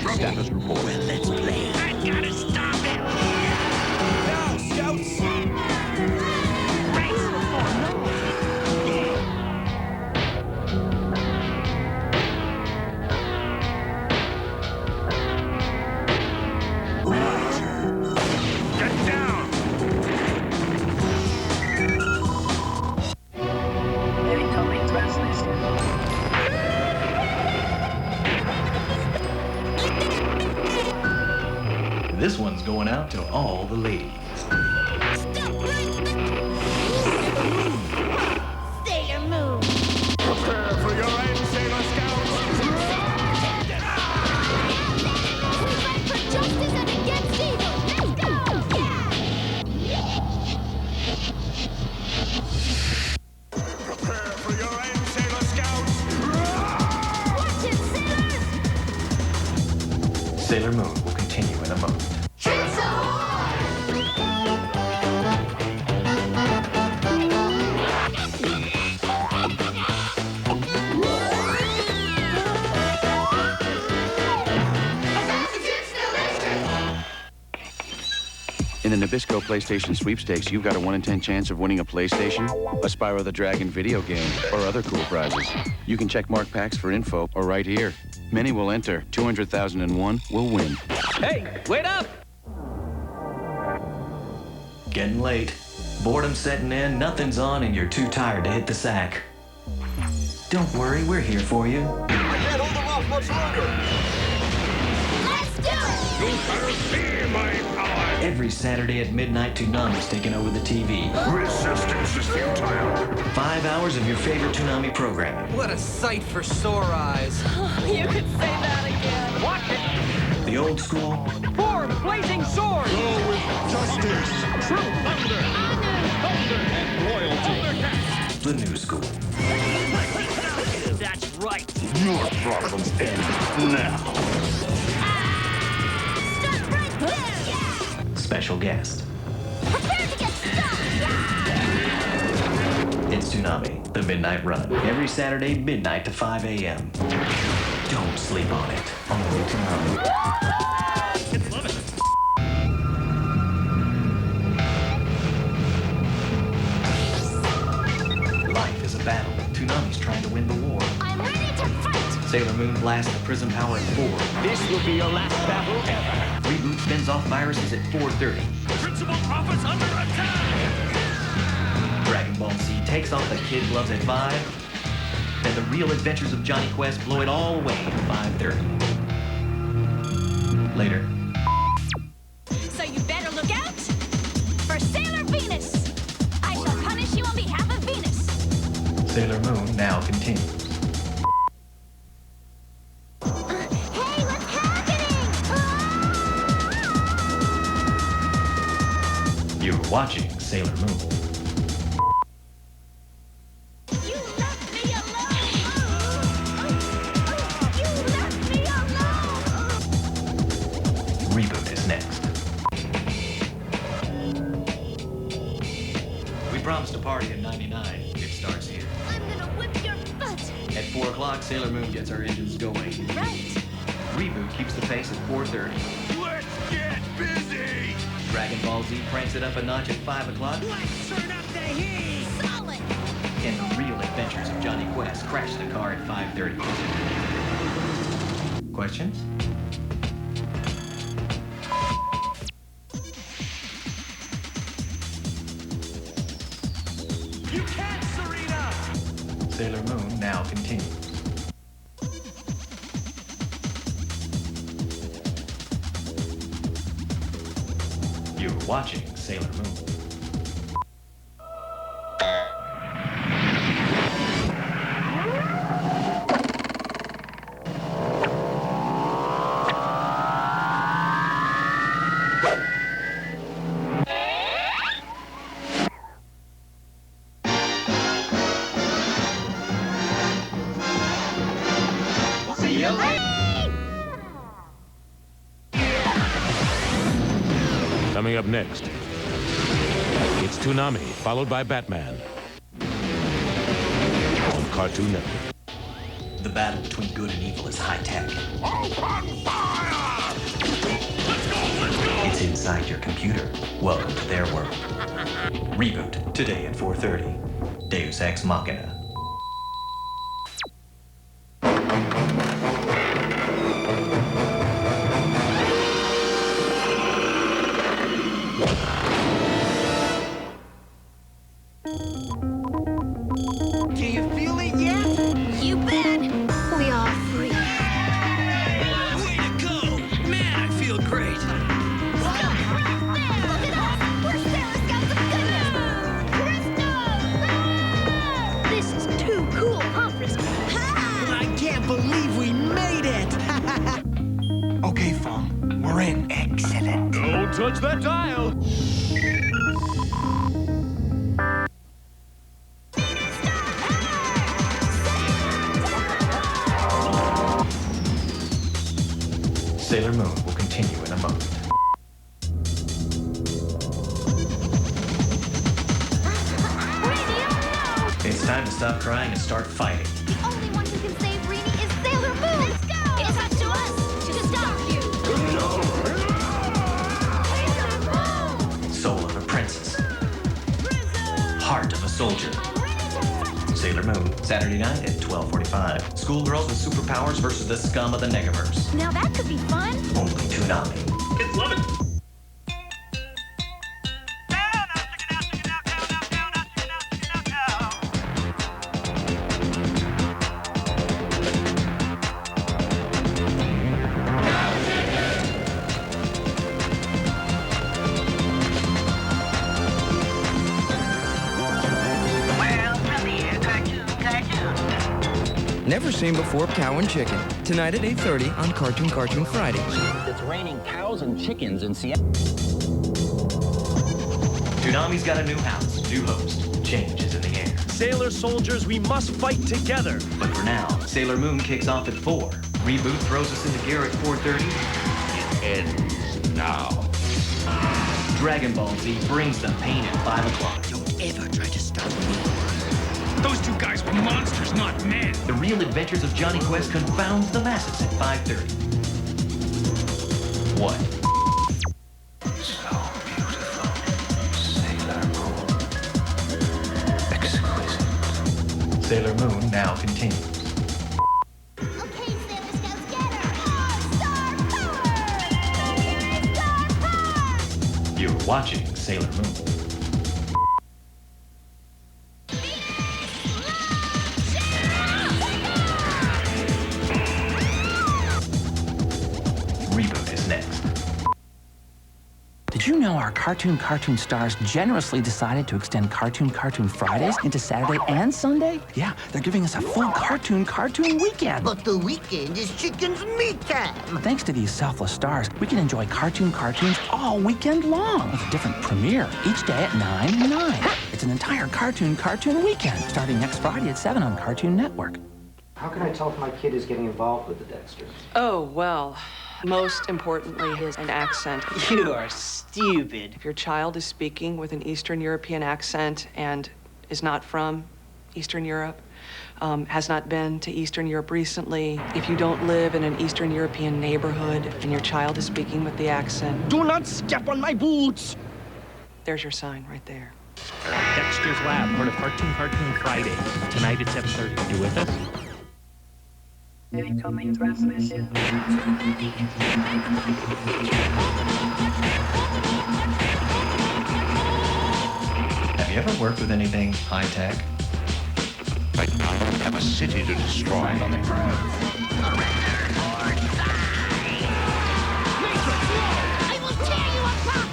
trouble. Status report. Well, let's play. I gotta stop it! Now, scouts! Race! Get down! Incoming translation. This one's going out to all the ladies. Sailor Moon. Prepare for your aim, Sailor Scouts! We fight for justice and against evil. Let's go! Prepare for your aim, Sailor Scouts! Watch it, sailors! Sailor Moon will continue in a moment. In the Nabisco PlayStation Sweepstakes, you've got a 1 in 10 chance of winning a PlayStation, a Spyro the Dragon video game, or other cool prizes. You can check Mark Packs for info, or right here. Many will enter. 200,001 will win. Hey, wait up! Getting late. Boredom setting in, nothing's on, and you're too tired to hit the sack. Don't worry, we're here for you. I can't hold them off much longer! Let's do it! You shall see my power! Every Saturday at midnight, Toonami's taking over the TV. Resistance is futile. 5 hours of your favorite Toonami programming. What a sight for sore eyes. You could say that again. Watch it! The old school, For the blazing sword! Go with justice, true thunder, and loyalty. the new school. That's right! Your problems end now. Stop right there! Special guest. Prepare to get stuck! It's Toonami, the Midnight Run. Every Saturday, midnight to 5 a.m. Don't sleep on it. Only Toonami. Life is a battle. Toonami's trying to win the war. I'm ready to fight! Sailor Moon blasts the prism power at 4. This will be your last battle ever! ReBoot spins off viruses at 4:30. Principal Office under attack! Dragon Ball Z takes off the kid gloves at 5. And the real adventures of Johnny Quest blow it all away at 5:30. Later. So you better look out for Sailor Venus! I shall punish you on behalf of Venus! Sailor Moon now continues. Hey, what's happening? You're watching Sailor Moon. You left me alone! You left me alone! ReBoot is next. We promised a party at 99. It starts here. I'm gonna whip your butt! At 4 o'clock, Sailor Moon gets her engines going. Right! ReBoot keeps the pace at 4:30. Let's get busy! Dragon Ball Z cranks it up a notch at 5 o'clock. Let's turn up the heat! Solid! And the real adventures of Johnny Quest crash the car at 5:30. Questions? You can't, Serena! Sailor Moon now continues. You're watching Sailor Moon. See you later! Coming up next, it's Toonami, followed by Batman on Cartoon Network. The battle between good and evil is high-tech. Open fire! Let's go! It's inside your computer. Welcome to their world. ReBoot, today at 4:30. Deus Ex Machina. Do you feel it yet? You bet. We are free. Way to go! Man, I feel great. Look at us. We're Sailor Scouts of goodness. Crystals! This is too cool, huh, Frisco? I can't believe we made it! Okay, Fong, we're in. Excellent. Don't touch that dial. Sailor Moon will continue in a moment. Radio, no! It's time to stop crying and start fighting. The only one who can save Rini is Sailor Moon. Let's go! It's up to us to stop you. Sailor Moon! Soul of a princess. Heart of a soldier. I'm ready to fight. Sailor Moon, Saturday night at 12:45. Schoolgirls with superpowers versus the scum of the Negaverse. Now that could be fun. Only Toonami. Kids love it. Never seen before cow and chicken. Tonight at 8:30 on Cartoon Friday. It's raining cows and chickens in Seattle. Toonami's got a new house, new host. Change is in the air. Sailor soldiers, we must fight together. But for now, Sailor Moon kicks off at 4. ReBoot throws us into gear at 4:30. It ends now. Dragon Ball Z brings the pain at 5 o'clock. Don't ever try to stop me. Those two guys were monsters, not men. The Real Adventures of Johnny Quest confounds the masses at 5:30. What? So beautiful. Sailor Moon. Exquisite. Sailor Moon now continues. Okay, Sailor Scouts, get her. Star power! Star power! You're watching Sailor Moon. ReBoot is next. Did you know our cartoon stars generously decided to extend Cartoon Fridays into Saturday and Sunday? Yeah, they're giving us a full cartoon weekend. But the weekend is chicken's meat time. Thanks to these selfless stars, we can enjoy cartoons all weekend long with a different premiere each day at 9 and 9. It's an entire cartoon weekend starting next Friday at 7 on Cartoon Network. How can I tell if my kid is getting involved with the Dexters? Oh, well, most importantly is an accent. You are stupid. If your child is speaking with an Eastern European accent and is not from Eastern Europe, has not been to Eastern Europe recently, if you don't live in an Eastern European neighborhood and your child is speaking with the accent, Do not step on my boots. there's your sign right there. Dexter's Lab, part of Cartoon Friday. Tonight at 7:30. You with us? Incoming transmission. Have you ever worked with anything high-tech? Right now, we have a city to destroy. I will tear you apart!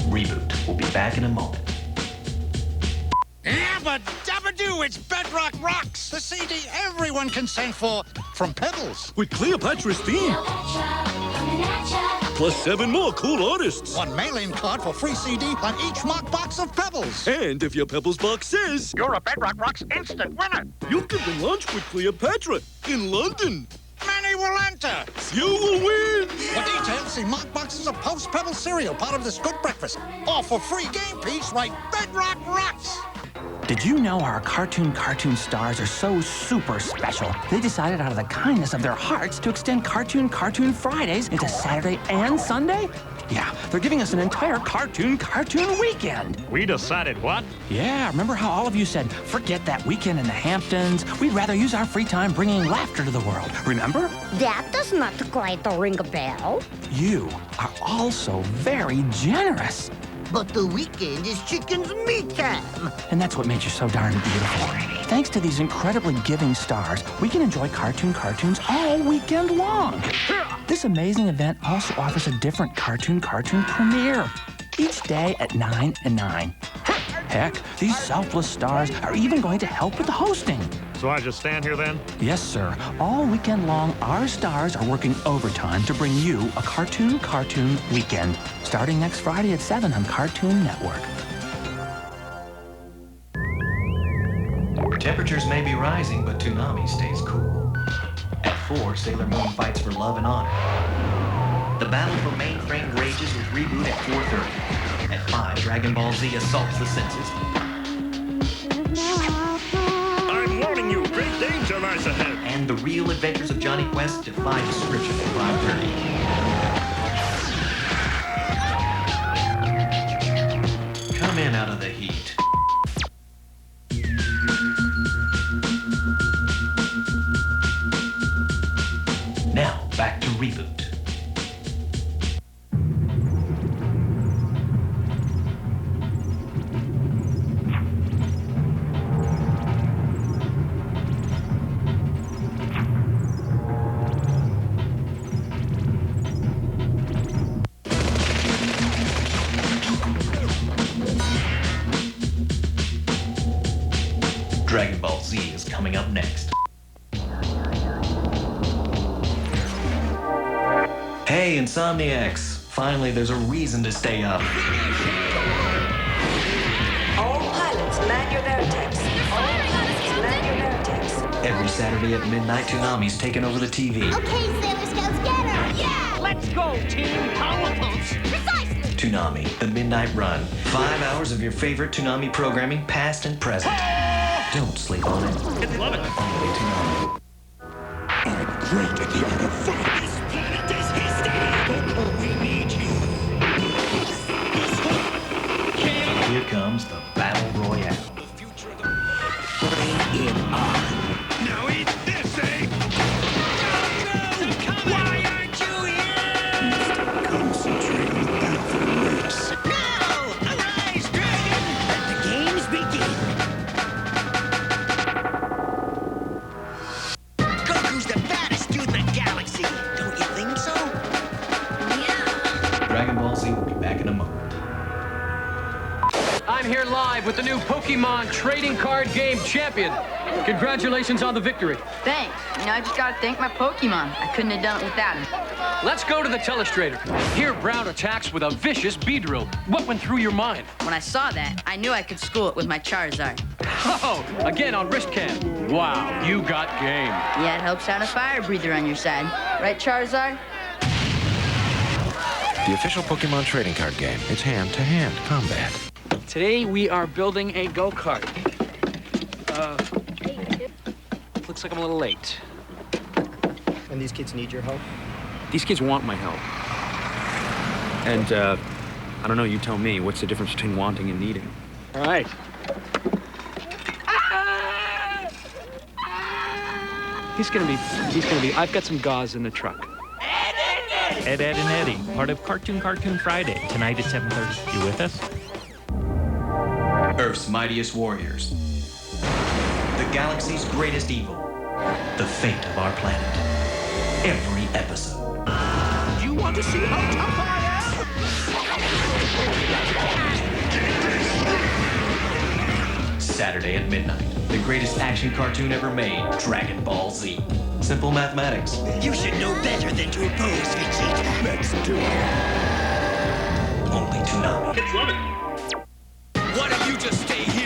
ReBoot will be back in a moment. Yabba dabba doo, it's Bedrock Rocks, the CD everyone can sing for from Pebbles. With Cleopatra's theme. Coming at ya. plus 7 more cool artists. 1 mail-in card for free CD on each mock box of Pebbles. And if your Pebbles box says... You're a Bedrock Rocks instant winner. You can win lunch with Cleopatra in London. Many will enter. You will win. For details, see mock boxes of Post Pebbles cereal, part of this good breakfast. Or for free game piece, write Bedrock Rocks. Did you know our cartoon stars are so super special? They decided out of the kindness of their hearts to extend Cartoon Fridays into Saturday and Sunday? Yeah, they're giving us an entire cartoon weekend. We decided what? Yeah, remember how all of you said, forget that weekend in the Hamptons. We'd rather use our free time bringing laughter to the world. Remember? That does not quite ring a bell. You are also very generous. But the weekend is chicken's meat time. And that's what makes you so darn beautiful. Thanks to these incredibly giving stars, we can enjoy cartoons all weekend long. This amazing event also offers a different cartoon premiere each day at 9 and 9. Heck, these selfless stars are even going to help with the hosting. So I just stand here then? Yes, sir. All weekend long, our stars are working overtime to bring you a cartoon weekend, starting next Friday at 7 on Cartoon Network. Temperatures may be rising, but Toonami stays cool. At 4, Sailor Moon fights for love and honor. The battle for mainframe rages with ReBoot at 4:30. At 5, Dragon Ball Z assaults the senses. I'm warning you, great danger lies ahead. And the real adventures of Johnny Quest defy description at 5:30. Come in out of the heat. Now, back to ReBoot. Dragon Ball Z is coming up next. Hey, Insomniacs! Finally, there's a reason to stay up. All pilots, man your vertex. All pilots, man your vertex. Every Saturday at midnight, Toonami's taking over the TV. Okay, Sailor Scouts, get her! Yeah! Let's go, team. Power punch. Precisely! Toonami, the Midnight Run. 5 hours of your favorite Toonami programming, past and present. Don't sleep on it. Love it. Only Toonami. I'm great at the art of fighting. This planet is history. We need you. Here comes the Battle Royale. Bring it on. Now eat this, eh? Why aren't you here? Concentrate on the battle for the race. Now! Arise, dragon! Let the games begin. Goku's the baddest dude in the galaxy. Don't you think so? Yeah. Dragon Ball Z will be back in a moment. I'm here live with the new Pokemon trading card game champion. Congratulations on the victory. Thanks. I just gotta thank my Pokemon. I couldn't have done it without him. Let's go to the telestrator. Here, Brown attacks with a vicious B-drill. What went through your mind? When I saw that, I knew I could school it with my Charizard. Oh, again on wrist cam. Wow, you got game. Yeah, it helps having a fire breather on your side. Right, Charizard? The official Pokemon trading card game. It's hand-to-hand combat. Today we are building a go-kart. Looks like I'm a little late. And these kids need your help? These kids want my help. And, I don't know, you tell me, what's the difference between wanting and needing? All right. He's gonna be, I've got some gauze in the truck. Ed, Ed, and Eddie, part of Cartoon Friday, tonight at 7:30. You with us? Earth's mightiest warriors. The galaxy's greatest evil. The fate of our planet. Every episode. You want to see how tough I am? Saturday at midnight. The greatest action cartoon ever made, Dragon Ball Z. Simple mathematics. You should know better than to oppose, Vegeta. Let's do it. Only Toonami. Why don't you just stay here